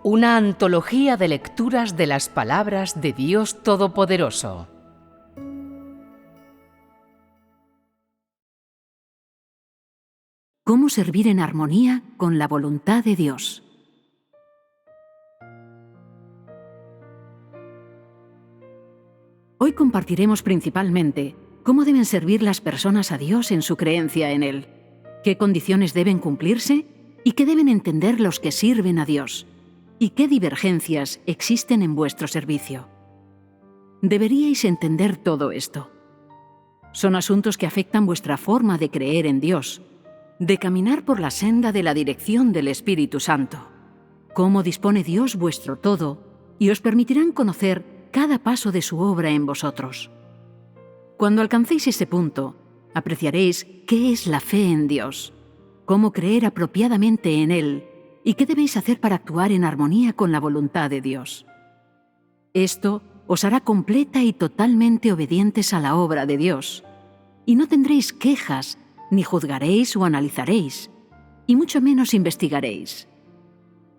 una antología de lecturas de las palabras de Dios Todopoderoso. ¿Cómo servir en armonía con la voluntad de Dios? Hoy compartiremos principalmente cómo deben servir las personas a Dios en su creencia en Él, qué condiciones deben cumplirse y qué deben entender los que sirven a Dios, y qué divergencias existen en vuestro servicio. Deberíais entender todo esto. Son asuntos que afectan vuestra forma de creer en Dios, de caminar por la senda de la dirección del Espíritu Santo. Cómo dispone Dios vuestro todo y os permitirán conocer cada paso de su obra en vosotros. Cuando alcancéis ese punto, apreciaréis qué es la fe en Dios, cómo creer apropiadamente en Él y qué debéis hacer para actuar en armonía con la voluntad de Dios. Esto os hará completa y totalmente obedientes a la obra de Dios, y no tendréis quejas, ni juzgaréis o analizaréis, y mucho menos investigaréis.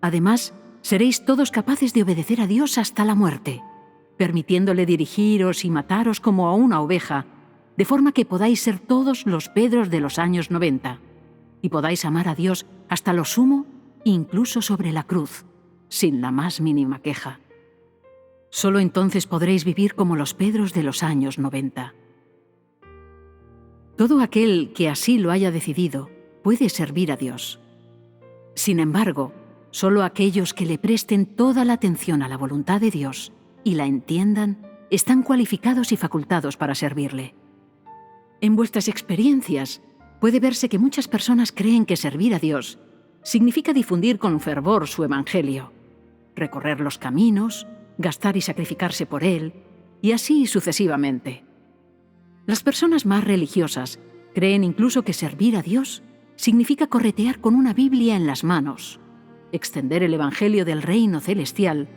Además, seréis todos capaces de obedecer a Dios hasta la muerte, permitiéndole dirigiros y mataros como a una oveja, de forma que podáis ser todos los Pedros de los años 90, y podáis amar a Dios hasta lo sumo, incluso sobre la cruz, sin la más mínima queja. Solo entonces podréis vivir como los Pedros de los años 90. Todo aquel que así lo haya decidido puede servir a Dios. Sin embargo, solo aquellos que le presten toda la atención a la voluntad de Dios y la entiendan, están cualificados y facultados para servirle. En vuestras experiencias, puede verse que muchas personas creen que servir a Dios significa difundir con fervor su evangelio, recorrer los caminos, gastar y sacrificarse por él, y así sucesivamente. Las personas más religiosas creen incluso que servir a Dios significa corretear con una Biblia en las manos, extender el evangelio del reino celestial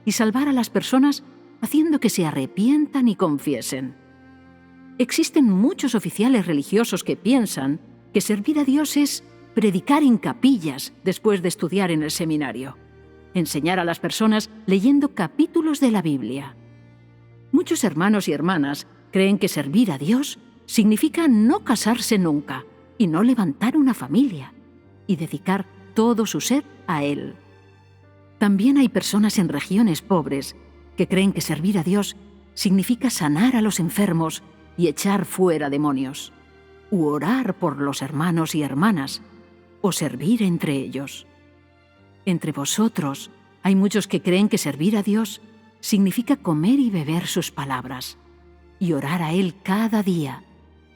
y salvar a las personas haciendo que se arrepientan y confiesen. Existen muchos oficiales religiosos que piensan que servir a Dios es predicar en capillas después de estudiar en el seminario, enseñar a las personas leyendo capítulos de la Biblia. Muchos hermanos y hermanas creen que servir a Dios significa no casarse nunca y no levantar una familia y dedicar todo su ser a Él. También hay personas en regiones pobres que creen que servir a Dios significa sanar a los enfermos y echar fuera demonios, u orar por los hermanos y hermanas, o servir entre ellos. Entre vosotros hay muchos que creen que servir a Dios significa comer y beber sus palabras, y orar a Él cada día,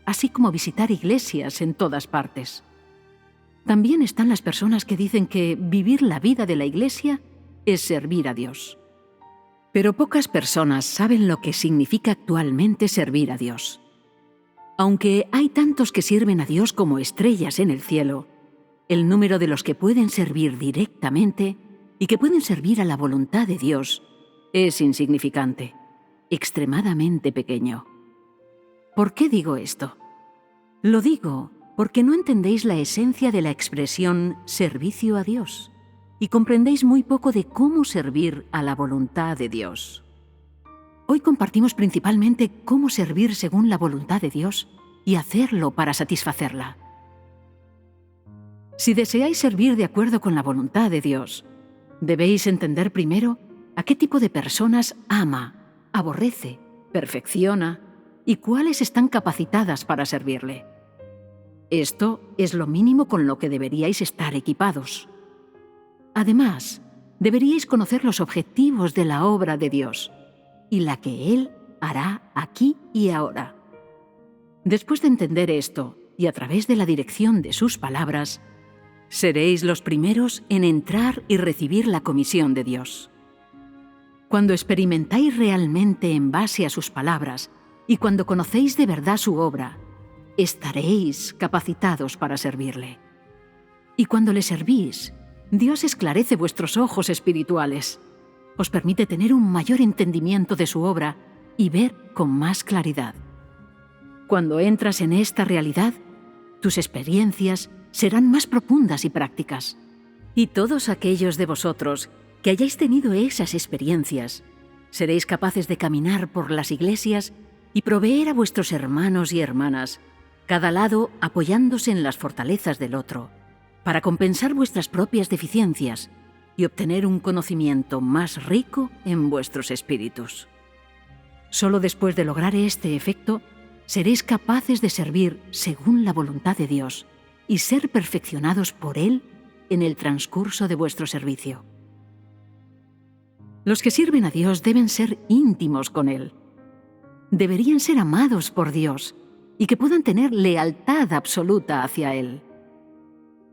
así como visitar iglesias en todas partes. También están las personas que dicen que vivir la vida de la iglesia es servir a Dios. Pero pocas personas saben lo que significa actualmente servir a Dios. Aunque hay tantos que sirven a Dios como estrellas en el cielo, el número de los que pueden servir directamente y que pueden servir a la voluntad de Dios es insignificante, extremadamente pequeño. ¿Por qué digo esto? Lo digo porque no entendéis la esencia de la expresión servicio a Dios y comprendéis muy poco de cómo servir a la voluntad de Dios. Hoy compartimos principalmente cómo servir según la voluntad de Dios y hacerlo para satisfacerla. Si deseáis servir de acuerdo con la voluntad de Dios, debéis entender primero a qué tipo de personas ama, aborrece, perfecciona y cuáles están capacitadas para servirle. Esto es lo mínimo con lo que deberíais estar equipados. Además, deberíais conocer los objetivos de la obra de Dios y la que Él hará aquí y ahora. Después de entender esto y a través de la dirección de sus palabras, seréis los primeros en entrar y recibir la comisión de Dios. Cuando experimentáis realmente en base a sus palabras y cuando conocéis de verdad su obra, estaréis capacitados para servirle. Y cuando le servís, Dios esclarece vuestros ojos espirituales, os permite tener un mayor entendimiento de su obra y ver con más claridad. Cuando entras en esta realidad, tus experiencias serán más profundas y prácticas. Y todos aquellos de vosotros que hayáis tenido esas experiencias, seréis capaces de caminar por las iglesias y proveer a vuestros hermanos y hermanas, cada lado apoyándose en las fortalezas del otro, para compensar vuestras propias deficiencias y obtener un conocimiento más rico en vuestros espíritus. Solo después de lograr este efecto, seréis capaces de servir según la voluntad de Dios y ser perfeccionados por Él en el transcurso de vuestro servicio. Los que sirven a Dios deben ser íntimos con Él. Deberían ser amados por Dios y que puedan tener lealtad absoluta hacia Él.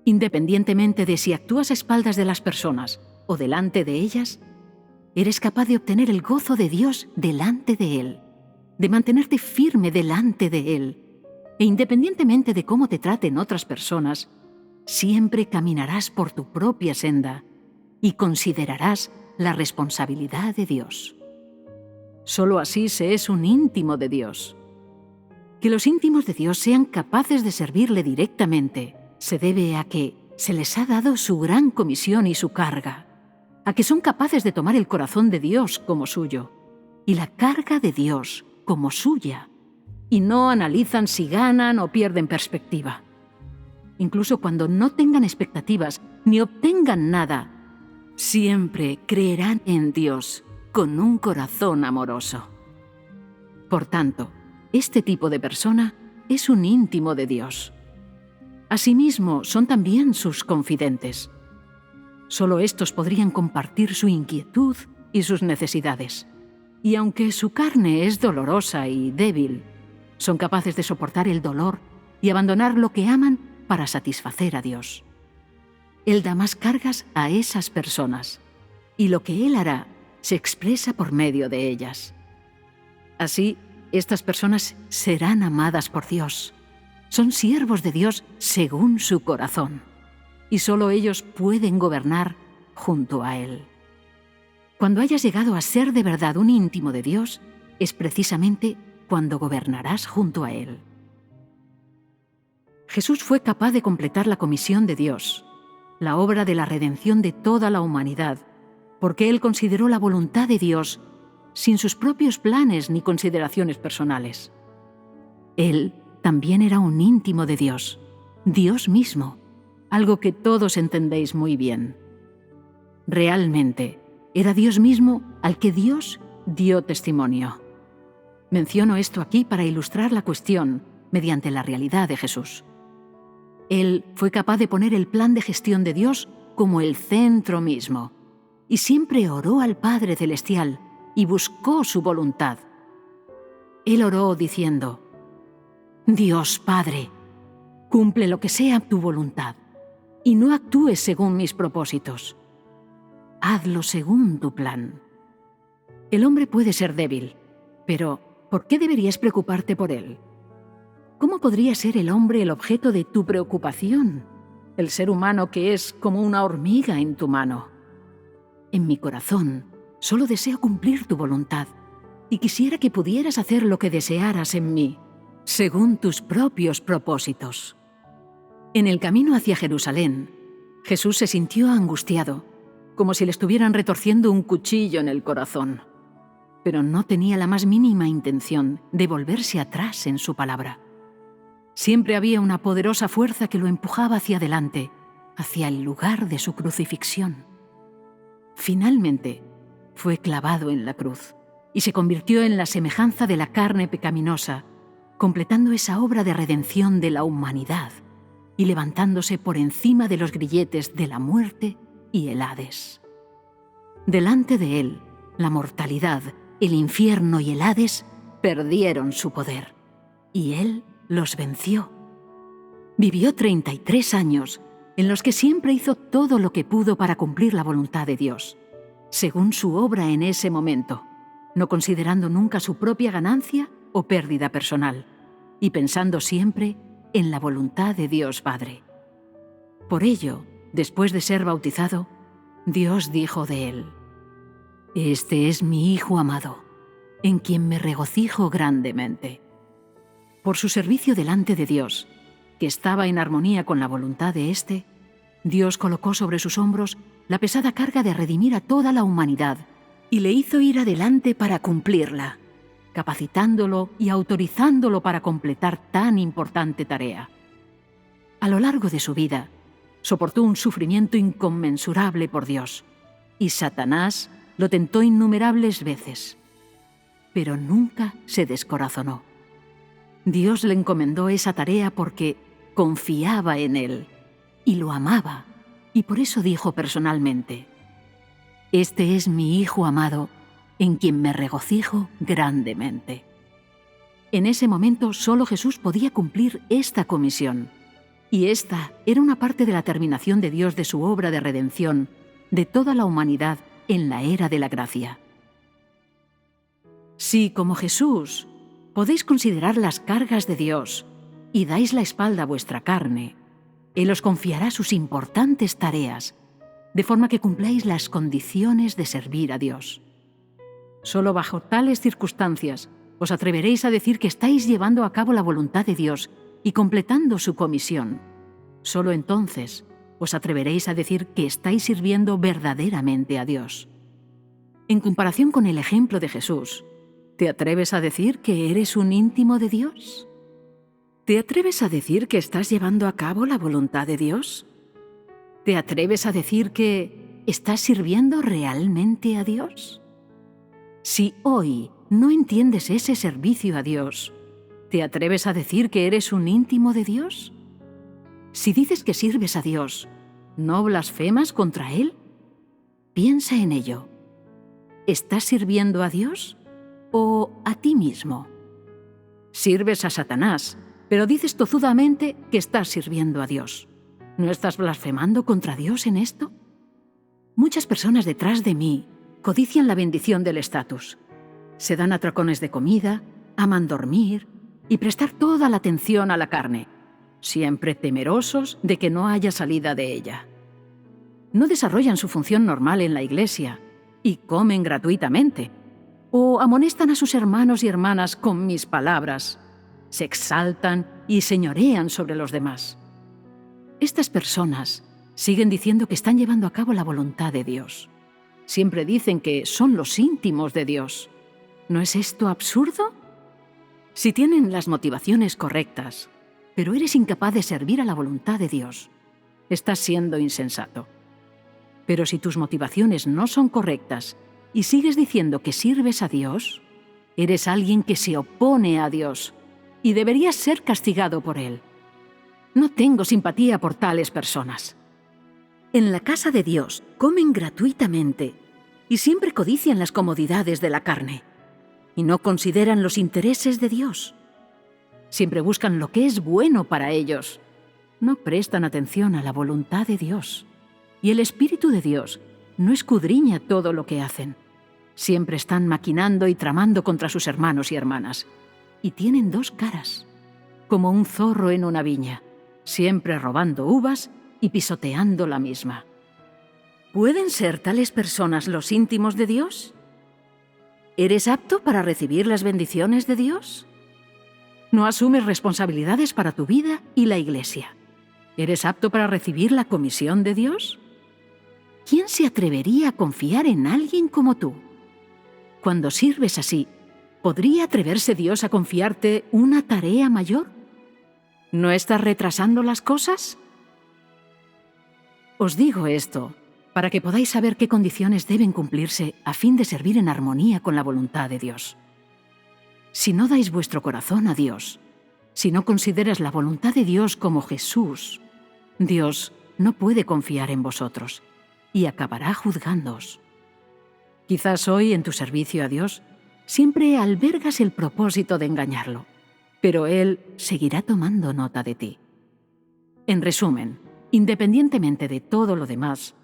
Independientemente de si actúas a espaldas de las personas o delante de ellas, eres capaz de obtener el gozo de Dios delante de Él, de mantenerte firme delante de Él, e independientemente de cómo te traten otras personas, siempre caminarás por tu propia senda y considerarás la responsabilidad de Dios. Solo así se es un íntimo de Dios. Que los íntimos de Dios sean capaces de servirle directamente se debe a que se les ha dado su gran comisión y su carga, a que son capaces de tomar el corazón de Dios como suyo y la carga de Dios como suya, y no analizan si ganan o pierden perspectiva. Incluso cuando no tengan expectativas ni obtengan nada, siempre creerán en Dios con un corazón amoroso. Por tanto, este tipo de persona es un íntimo de Dios. Asimismo, son también sus confidentes. Solo estos podrían compartir su inquietud y sus necesidades. Y aunque su carne es dolorosa y débil, son capaces de soportar el dolor y abandonar lo que aman para satisfacer a Dios. Él da más cargas a esas personas, y lo que Él hará se expresa por medio de ellas. Así, estas personas serán amadas por Dios. Son siervos de Dios según su corazón, y solo ellos pueden gobernar junto a Él. Cuando hayas llegado a ser de verdad un íntimo de Dios, es precisamente cuando gobernarás junto a Él. Jesús fue capaz de completar la comisión de Dios, la obra de la redención de toda la humanidad, porque Él consideró la voluntad de Dios sin sus propios planes ni consideraciones personales. Él también era un íntimo de Dios, Dios mismo, algo que todos entendéis muy bien. Realmente, era Dios mismo al que Dios dio testimonio. Menciono esto aquí para ilustrar la cuestión mediante la realidad de Jesús. Él fue capaz de poner el plan de gestión de Dios como el centro mismo, y siempre oró al Padre Celestial y buscó su voluntad. Él oró diciendo: Dios Padre, cumple lo que sea tu voluntad, y no actúes según mis propósitos. Hazlo según tu plan. El hombre puede ser débil, pero ¿por qué deberías preocuparte por él? ¿Cómo podría ser el hombre el objeto de tu preocupación, el ser humano que es como una hormiga en tu mano? En mi corazón, solo deseo cumplir tu voluntad, y quisiera que pudieras hacer lo que desearas en mí, según tus propios propósitos. En el camino hacia Jerusalén, Jesús se sintió angustiado, como si le estuvieran retorciendo un cuchillo en el corazón. Pero no tenía la más mínima intención de volverse atrás en su palabra. Siempre había una poderosa fuerza que lo empujaba hacia adelante, hacia el lugar de su crucifixión. Finalmente, fue clavado en la cruz y se convirtió en la semejanza de la carne pecaminosa, completando esa obra de redención de la humanidad y levantándose por encima de los grilletes de la muerte y el Hades. Delante de él, la mortalidad, el infierno y el Hades perdieron su poder, y él los venció. Vivió 33 años, en los que siempre hizo todo lo que pudo para cumplir la voluntad de Dios, según su obra en ese momento, no considerando nunca su propia ganancia o pérdida personal, y pensando siempre en la voluntad de Dios Padre. Por ello, después de ser bautizado, Dios dijo de él: Este es mi Hijo amado, en quien me regocijo grandemente. Por su servicio delante de Dios, que estaba en armonía con la voluntad de éste, Dios colocó sobre sus hombros la pesada carga de redimir a toda la humanidad y le hizo ir adelante para cumplirla, capacitándolo y autorizándolo para completar tan importante tarea. A lo largo de su vida, soportó un sufrimiento inconmensurable por Dios, y Satanás lo tentó innumerables veces, pero nunca se descorazonó. Dios le encomendó esa tarea porque confiaba en él y lo amaba, y por eso dijo personalmente: «Este es mi Hijo amado, en quien me regocijo grandemente». En ese momento solo Jesús podía cumplir esta comisión, y esta era una parte de la terminación de Dios de su obra de redención de toda la humanidad en la era de la gracia. Si, como Jesús, podéis considerar las cargas de Dios y dais la espalda a vuestra carne, Él os confiará sus importantes tareas, de forma que cumpláis las condiciones de servir a Dios. Solo bajo tales circunstancias os atreveréis a decir que estáis llevando a cabo la voluntad de Dios y completando su comisión. Solo entonces os atreveréis a decir que estáis sirviendo verdaderamente a Dios. En comparación con el ejemplo de Jesús, ¿te atreves a decir que eres un íntimo de Dios? ¿Te atreves a decir que estás llevando a cabo la voluntad de Dios? ¿Te atreves a decir que estás sirviendo realmente a Dios? Si hoy no entiendes ese servicio a Dios, ¿te atreves a decir que eres un íntimo de Dios? Si dices que sirves a Dios, ¿no blasfemas contra Él? Piensa en ello. ¿Estás sirviendo a Dios o a ti mismo? Sirves a Satanás, pero dices tozudamente que estás sirviendo a Dios. ¿No estás blasfemando contra Dios en esto? Muchas personas detrás de mí codician la bendición del estatus. Se dan atracones de comida, aman dormir y prestar toda la atención a la carne, siempre temerosos de que no haya salida de ella. No desarrollan su función normal en la iglesia y comen gratuitamente, o amonestan a sus hermanos y hermanas con mis palabras, se exaltan y señorean sobre los demás. Estas personas siguen diciendo que están llevando a cabo la voluntad de Dios. Siempre dicen que son los íntimos de Dios. ¿No es esto absurdo? Si tienen las motivaciones correctas, pero eres incapaz de servir a la voluntad de Dios, estás siendo insensato. Pero si tus motivaciones no son correctas y sigues diciendo que sirves a Dios, eres alguien que se opone a Dios y deberías ser castigado por Él. No tengo simpatía por tales personas. En la casa de Dios comen gratuitamente y siempre codician las comodidades de la carne y no consideran los intereses de Dios. Siempre buscan lo que es bueno para ellos. No prestan atención a la voluntad de Dios. Y el Espíritu de Dios no escudriña todo lo que hacen. Siempre están maquinando y tramando contra sus hermanos y hermanas. Y tienen dos caras, como un zorro en una viña, siempre robando uvas y pisoteando la misma. ¿Pueden ser tales personas los íntimos de Dios? ¿Eres apto para recibir las bendiciones de Dios? ¿No asumes responsabilidades para tu vida y la Iglesia? ¿Eres apto para recibir la comisión de Dios? ¿Quién se atrevería a confiar en alguien como tú? Cuando sirves así, ¿podría atreverse Dios a confiarte una tarea mayor? ¿No estás retrasando las cosas? Os digo esto para que podáis saber qué condiciones deben cumplirse a fin de servir en armonía con la voluntad de Dios. Si no dais vuestro corazón a Dios, si no consideras la voluntad de Dios como Jesús, Dios no puede confiar en vosotros y acabará juzgándoos. Quizás hoy, en tu servicio a Dios, siempre albergas el propósito de engañarlo, pero Él seguirá tomando nota de ti. En resumen, independientemente de todo lo demás,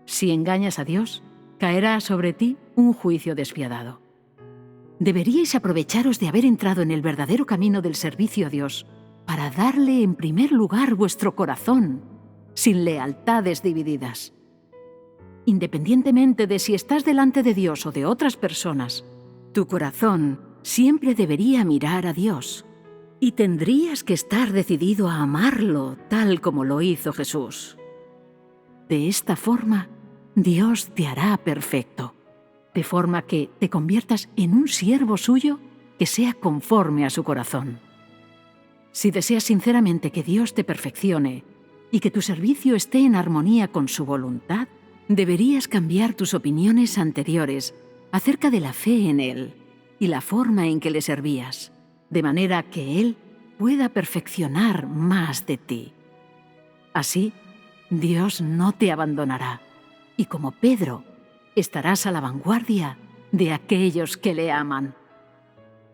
si engañas a Dios, caerá sobre ti un juicio despiadado. Deberíais aprovecharos de haber entrado en el verdadero camino del servicio a Dios para darle en primer lugar vuestro corazón, sin lealtades divididas. Independientemente de si estás delante de Dios o de otras personas, tu corazón siempre debería mirar a Dios y tendrías que estar decidido a amarlo tal como lo hizo Jesús. De esta forma, Dios te hará perfecto, de forma que te conviertas en un siervo suyo que sea conforme a su corazón. Si deseas sinceramente que Dios te perfeccione y que tu servicio esté en armonía con su voluntad, deberías cambiar tus opiniones anteriores acerca de la fe en Él y la forma en que le servías, de manera que Él pueda perfeccionar más de ti. Así, Dios no te abandonará y como Pedro, estarás a la vanguardia de aquellos que le aman.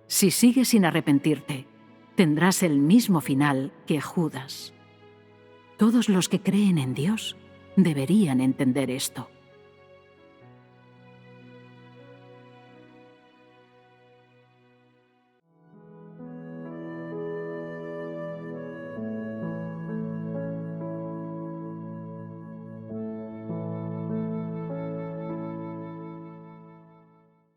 Si sigues sin arrepentirte, tendrás el mismo final que Judas. Todos los que creen en Dios deberían entender esto.